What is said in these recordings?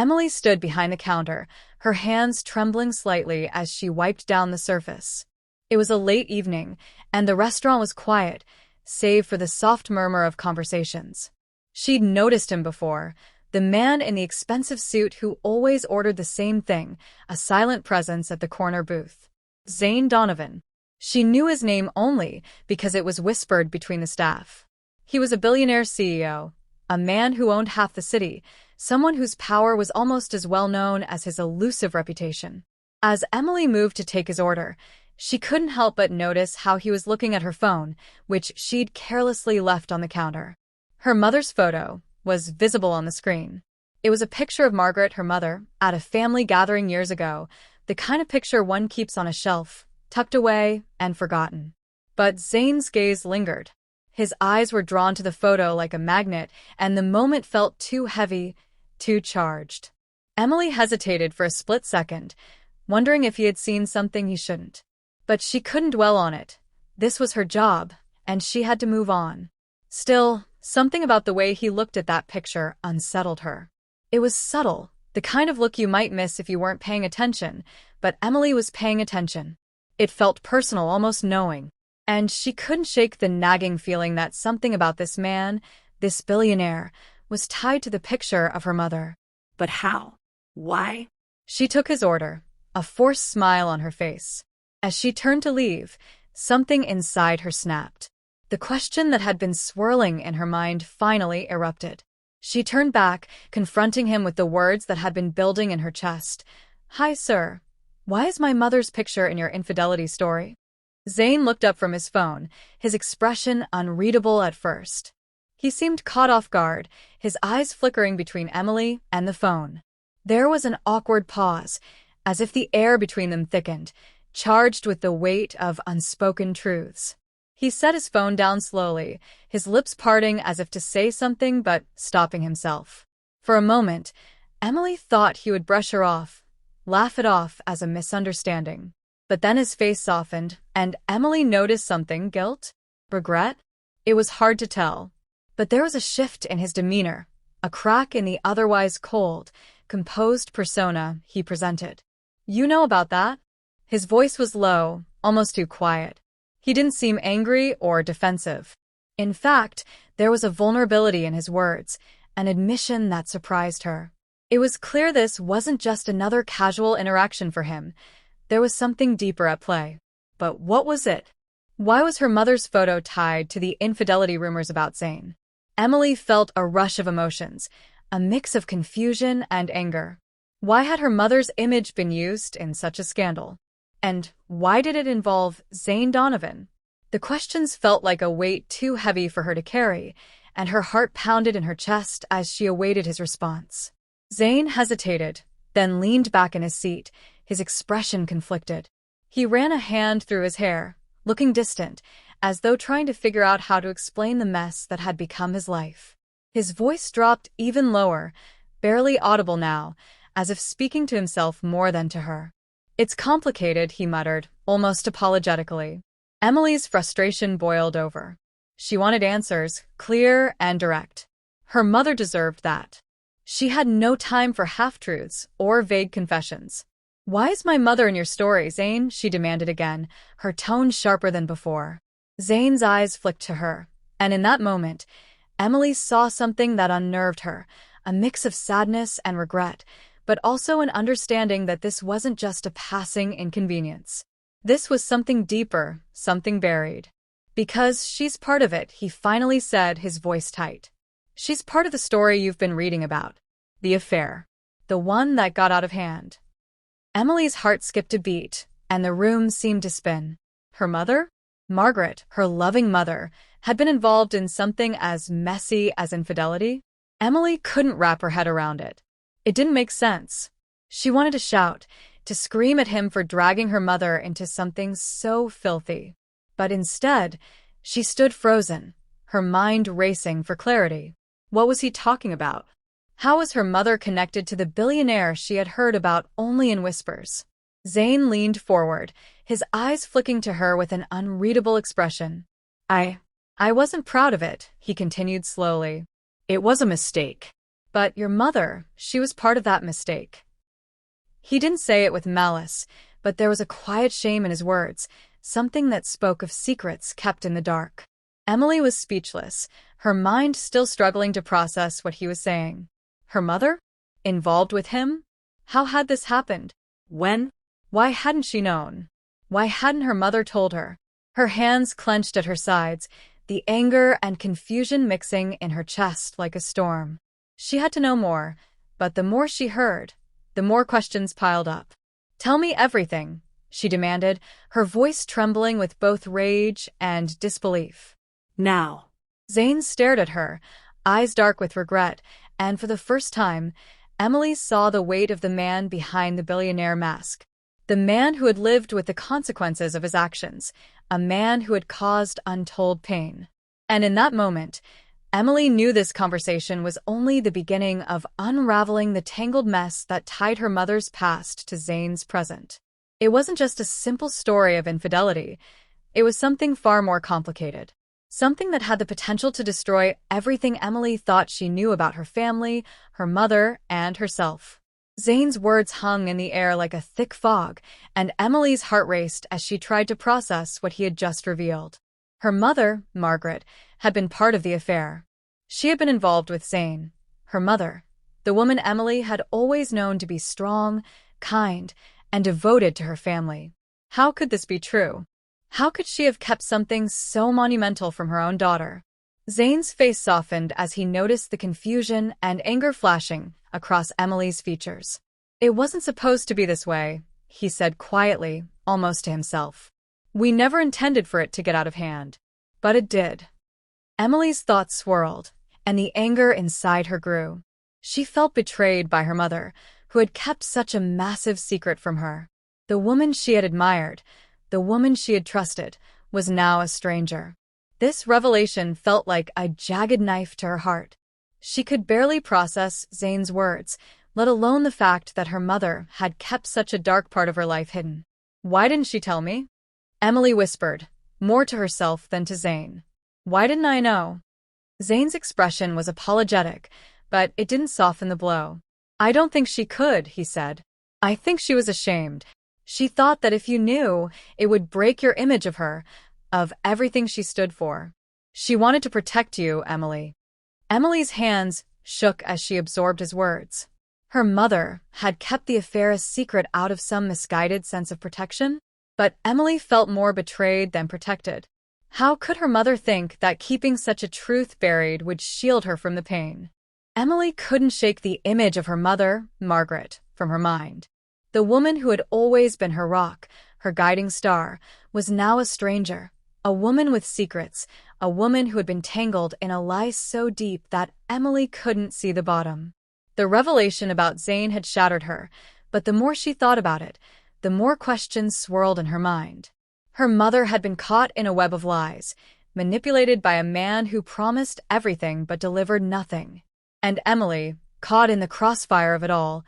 Emily stood behind the counter, her hands trembling slightly as she wiped down the surface. It was a late evening, and the restaurant was quiet, save for the soft murmur of conversations. She'd noticed him before, the man in the expensive suit who always ordered the same thing, a silent presence at the corner booth. Zane Donovan. She knew his name only because it was whispered between the staff. He was a billionaire CEO, a man who owned half the city, someone whose power was almost as well known as his elusive reputation. As Emily moved to take his order, she couldn't help but notice how he was looking at her phone, which she'd carelessly left on the counter. Her mother's photo was visible on the screen. It was a picture of Margaret, her mother, at a family gathering years ago, the kind of picture one keeps on a shelf, tucked away and forgotten. But Zane's gaze lingered. His eyes were drawn to the photo like a magnet, and the moment felt too heavy, too charged. Emily hesitated for a split second, wondering if he had seen something he shouldn't. But she couldn't dwell on it. This was her job, and she had to move on. Still, something about the way he looked at that picture unsettled her. It was subtle, the kind of look you might miss if you weren't paying attention, but Emily was paying attention. It felt personal, almost knowing. And she couldn't shake the nagging feeling that something about this man, this billionaire, was tied to the picture of her mother. But how? Why? She took his order, a forced smile on her face. As she turned to leave, something inside her snapped. The question that had been swirling in her mind finally erupted. She turned back, confronting him with the words that had been building in her chest. "Hi, sir. Why is my mother's picture in your infidelity story?" Zane looked up from his phone, his expression unreadable at first. He seemed caught off guard, his eyes flickering between Emily and the phone. There was an awkward pause, as if the air between them thickened, charged with the weight of unspoken truths. He set his phone down slowly, his lips parting as if to say something but stopping himself. For a moment, Emily thought he would brush her off, laugh it off as a misunderstanding. But then his face softened, and Emily noticed something. Guilt? Regret? It was hard to tell. But there was a shift in his demeanor, a crack in the otherwise cold, composed persona he presented. "You know about that?" His voice was low, almost too quiet. He didn't seem angry or defensive. In fact, there was a vulnerability in his words, an admission that surprised her. It was clear this wasn't just another casual interaction for him. There was something deeper at play. But what was it? Why was her mother's photo tied to the infidelity rumors about Zane? Emily felt a rush of emotions, a mix of confusion and anger. Why had her mother's image been used in such a scandal? And why did it involve Zane Donovan? The questions felt like a weight too heavy for her to carry, and her heart pounded in her chest as she awaited his response. Zane hesitated, then leaned back in his seat, his expression conflicted. He ran a hand through his hair, looking distant, as though trying to figure out how to explain the mess that had become his life. His voice dropped even lower, barely audible now, as if speaking to himself more than to her. "It's complicated," he muttered, almost apologetically. Emily's frustration boiled over. She wanted answers, clear and direct. Her mother deserved that. She had no time for half-truths or vague confessions. "Why is my mother in your story, Zane?" she demanded again, her tone sharper than before. Zane's eyes flicked to her, and in that moment, Emily saw something that unnerved her, a mix of sadness and regret, but also an understanding that this wasn't just a passing inconvenience. This was something deeper, something buried. "Because she's part of it," he finally said, his voice tight. "She's part of the story you've been reading about. The affair. The one that got out of hand." Emily's heart skipped a beat, and the room seemed to spin. Her mother? Margaret, her loving mother, had been involved in something as messy as infidelity? Emily couldn't wrap her head around it. It didn't make sense. She wanted to shout, to scream at him for dragging her mother into something so filthy. But instead, she stood frozen, her mind racing for clarity. What was he talking about? How was her mother connected to the billionaire she had heard about only in whispers? Zane leaned forward, his eyes flicking to her with an unreadable expression. I wasn't proud of it," he continued slowly. "It was a mistake. But your mother, she was part of that mistake. He didn't say it with malice, but there was a quiet shame in his words, something that spoke of secrets kept in the dark. Emily was speechless, her mind still struggling to process what he was saying. Her mother? Involved with him? How had this happened? When? Why hadn't she known? Why hadn't her mother told her? Her hands clenched at her sides, the anger and confusion mixing in her chest like a storm. She had to know more, but the more she heard, the more questions piled up. "Tell me everything," she demanded, her voice trembling with both rage and disbelief. Now. Zane stared at her, eyes dark with regret, and for the first time, Emily saw the weight of the man behind the billionaire mask. The man who had lived with the consequences of his actions, a man who had caused untold pain. And in that moment, Emily knew this conversation was only the beginning of unraveling the tangled mess that tied her mother's past to Zane's present. It wasn't just a simple story of infidelity, it was something far more complicated. Something that had the potential to destroy everything Emily thought she knew about her family, her mother, and herself. Zane's words hung in the air like a thick fog, and Emily's heart raced as she tried to process what he had just revealed. Her mother, Margaret, had been part of the affair. She had been involved with Zane. Her mother, the woman Emily had always known to be strong, kind, and devoted to her family. How could this be true? How could she have kept something so monumental from her own daughter? Zane's face softened as he noticed the confusion and anger flashing across Emily's features. "It wasn't supposed to be this way," he said quietly, almost to himself. "We never intended for it to get out of hand. But it did." Emily's thoughts swirled, and the anger inside her grew. She felt betrayed by her mother, who had kept such a massive secret from her. The woman she had admired, the woman she had trusted, was now a stranger. This revelation felt like a jagged knife to her heart. She could barely process Zane's words, let alone the fact that her mother had kept such a dark part of her life hidden. "Why didn't she tell me?" Emily whispered, more to herself than to Zane. "Why didn't I know?" Zane's expression was apologetic, but it didn't soften the blow. "I don't think she could," he said. "I think she was ashamed. She thought that if you knew, it would break your image of her, of everything she stood for. She wanted to protect you, Emily." Emily's hands shook as she absorbed his words. Her mother had kept the affair a secret out of some misguided sense of protection, but Emily felt more betrayed than protected. How could her mother think that keeping such a truth buried would shield her from the pain? Emily couldn't shake the image of her mother, Margaret, from her mind. The woman who had always been her rock, her guiding star, was now a stranger, a woman with secrets, a woman who had been tangled in a lie so deep that Emily couldn't see the bottom. The revelation about Zane had shattered her, but the more she thought about it, the more questions swirled in her mind. Her mother had been caught in a web of lies, manipulated by a man who promised everything but delivered nothing. And Emily, caught in the crossfire of it all,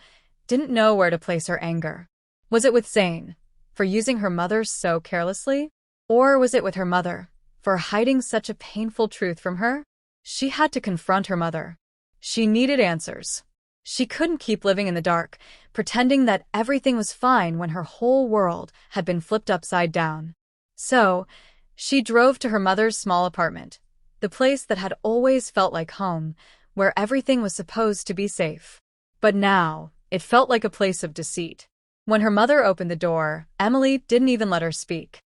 didn't know where to place her anger. Was it with Zane, for using her mother so carelessly? Or was it with her mother, for hiding such a painful truth from her? She had to confront her mother. She needed answers. She couldn't keep living in the dark, pretending that everything was fine when her whole world had been flipped upside down. So, she drove to her mother's small apartment, the place that had always felt like home, where everything was supposed to be safe. But now, it felt like a place of deceit. When her mother opened the door, Emily didn't even let her speak.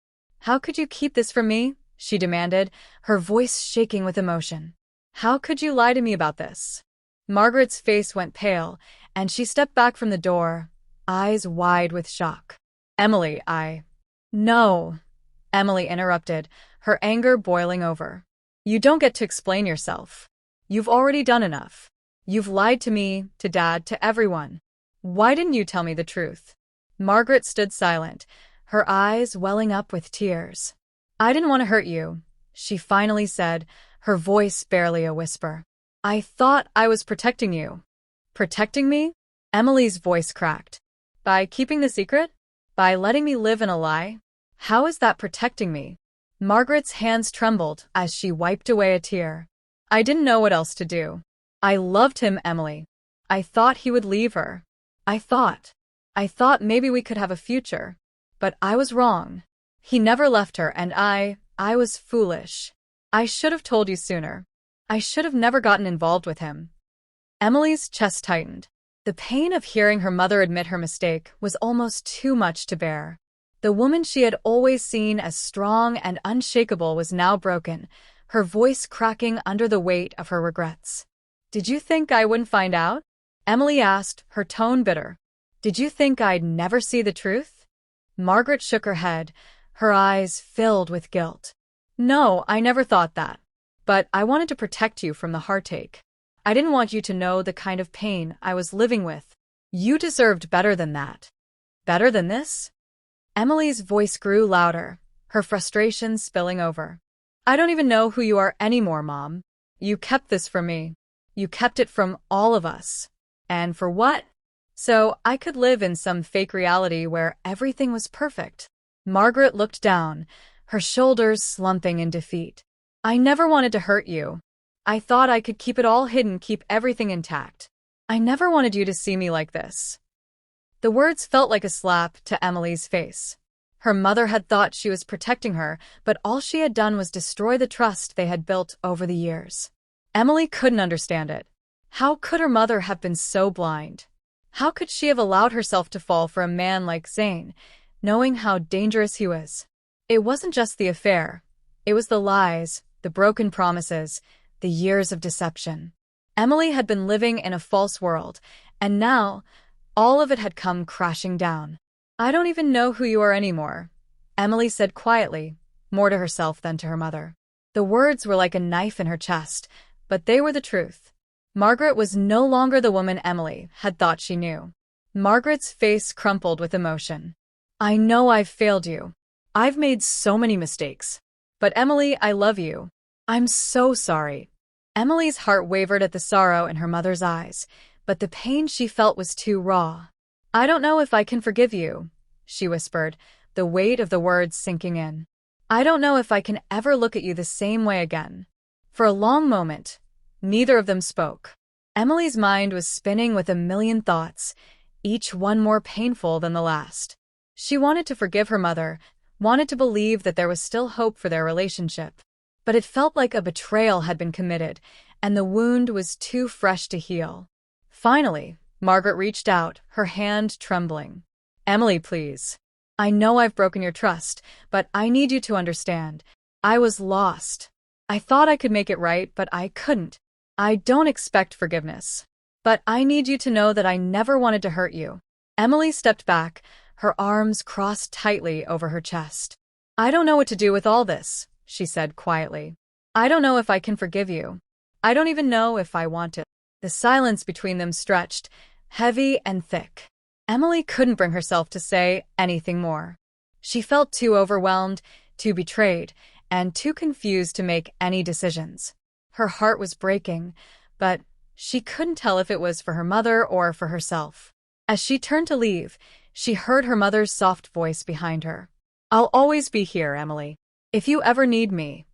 "How could you keep this from me?" she demanded, her voice shaking with emotion. "How could you lie to me about this?" Margaret's face went pale, and she stepped back from the door, eyes wide with shock. "Emily, No," Emily interrupted, her anger boiling over. "You don't get to explain yourself. You've already done enough. You've lied to me, to Dad, to everyone. Why didn't you tell me the truth?" Margaret stood silent, her eyes welling up with tears. "I didn't want to hurt you," she finally said, her voice barely a whisper. "I thought I was protecting you." "Protecting me?" Emily's voice cracked. "By keeping the secret? By letting me live in a lie? How is that protecting me?" Margaret's hands trembled as she wiped away a tear. "I didn't know what else to do. I loved him, Emily. I thought he would leave her. I thought. I thought maybe we could have a future. But I was wrong. He never left her and I was foolish. I should have told you sooner. I should have never gotten involved with him. Emily's chest tightened. The pain of hearing her mother admit her mistake was almost too much to bear. The woman she had always seen as strong and unshakable was now broken, her voice cracking under the weight of her regrets. Did you think I wouldn't find out? Emily asked, her tone bitter. Did you think I'd never see the truth? Margaret shook her head, her eyes filled with guilt. No, I never thought that. But I wanted to protect you from the heartache. I didn't want you to know the kind of pain I was living with. You deserved better than that. Better than this? Emily's voice grew louder, her frustration spilling over. I don't even know who you are anymore, Mom. You kept this from me. You kept it from all of us. And for what? So I could live in some fake reality where everything was perfect. Margaret looked down, her shoulders slumping in defeat. I never wanted to hurt you. I thought I could keep it all hidden, keep everything intact. I never wanted you to see me like this. The words felt like a slap to Emily's face. Her mother had thought she was protecting her, but all she had done was destroy the trust they had built over the years. Emily couldn't understand it. How could her mother have been so blind? How could she have allowed herself to fall for a man like Zane, knowing how dangerous he was? It wasn't just the affair. It was the lies, the broken promises, the years of deception. Emily had been living in a false world, and now, all of it had come crashing down. I don't even know who you are anymore, Emily said quietly, more to herself than to her mother. The words were like a knife in her chest, but they were the truth. Margaret was no longer the woman Emily had thought she knew. Margaret's face crumpled with emotion. I know I've failed you. I've made so many mistakes. But Emily, I love you. I'm so sorry. Emily's heart wavered at the sorrow in her mother's eyes, but the pain she felt was too raw. I don't know if I can forgive you, she whispered, the weight of the words sinking in. I don't know if I can ever look at you the same way again. For a long moment, neither of them spoke. Emily's mind was spinning with a million thoughts, each one more painful than the last. She wanted to forgive her mother, wanted to believe that there was still hope for their relationship. But it felt like a betrayal had been committed, and the wound was too fresh to heal. Finally, Margaret reached out, her hand trembling. Emily, please. I know I've broken your trust, but I need you to understand. I was lost. I thought I could make it right, but I couldn't. I don't expect forgiveness. But I need you to know that I never wanted to hurt you. Emily stepped back, her arms crossed tightly over her chest. I don't know what to do with all this, she said quietly. I don't know if I can forgive you. I don't even know if I want to. The silence between them stretched, heavy and thick. Emily couldn't bring herself to say anything more. She felt too overwhelmed, too betrayed, and too confused to make any decisions. Her heart was breaking, but she couldn't tell if it was for her mother or for herself. As she turned to leave, she heard her mother's soft voice behind her. I'll always be here, Emily. If you ever need me.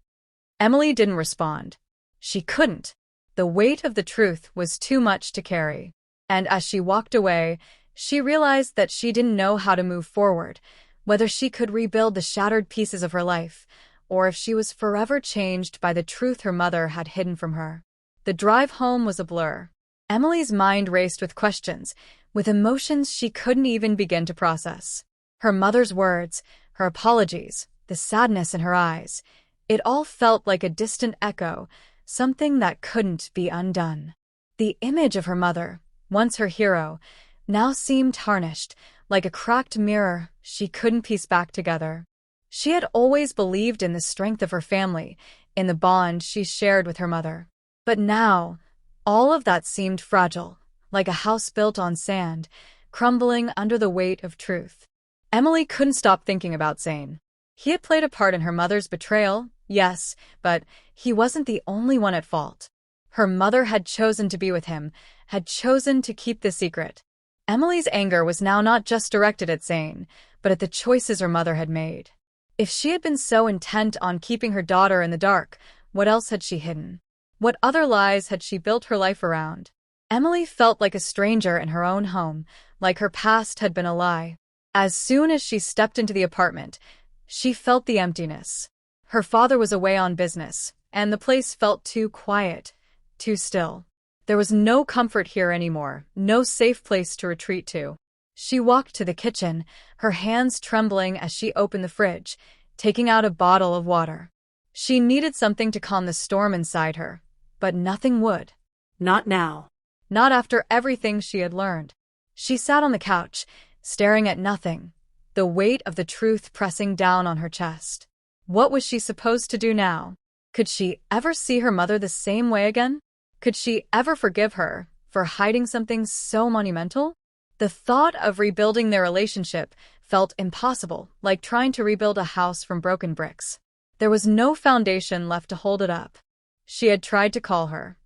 Emily didn't respond. She couldn't. The weight of the truth was too much to carry. And as she walked away, she realized that she didn't know how to move forward, whether she could rebuild the shattered pieces of her life, or if she was forever changed by the truth her mother had hidden from her. The drive home was a blur. Emily's mind raced with questions, with emotions she couldn't even begin to process. Her mother's words, her apologies, the sadness in her eyes, it all felt like a distant echo, something that couldn't be undone. The image of her mother, once her hero, now seemed tarnished, like a cracked mirror she couldn't piece back together. She had always believed in the strength of her family, in the bond she shared with her mother. But now, all of that seemed fragile, like a house built on sand, crumbling under the weight of truth. Emily couldn't stop thinking about Zane. He had played a part in her mother's betrayal, yes, but he wasn't the only one at fault. Her mother had chosen to be with him, had chosen to keep the secret. Emily's anger was now not just directed at Zane, but at the choices her mother had made. If she had been so intent on keeping her daughter in the dark, what else had she hidden? What other lies had she built her life around? Emily felt like a stranger in her own home, like her past had been a lie. As soon as she stepped into the apartment, she felt the emptiness. Her father was away on business, and the place felt too quiet, too still. There was no comfort here anymore, no safe place to retreat to. She walked to the kitchen, her hands trembling as she opened the fridge, taking out a bottle of water. She needed something to calm the storm inside her, but nothing would. Not now. Not after everything she had learned. She sat on the couch, staring at nothing, the weight of the truth pressing down on her chest. What was she supposed to do now? Could she ever see her mother the same way again? Could she ever forgive her for hiding something so monumental? The thought of rebuilding their relationship felt impossible, like trying to rebuild a house from broken bricks. There was no foundation left to hold it up. She had tried to call her,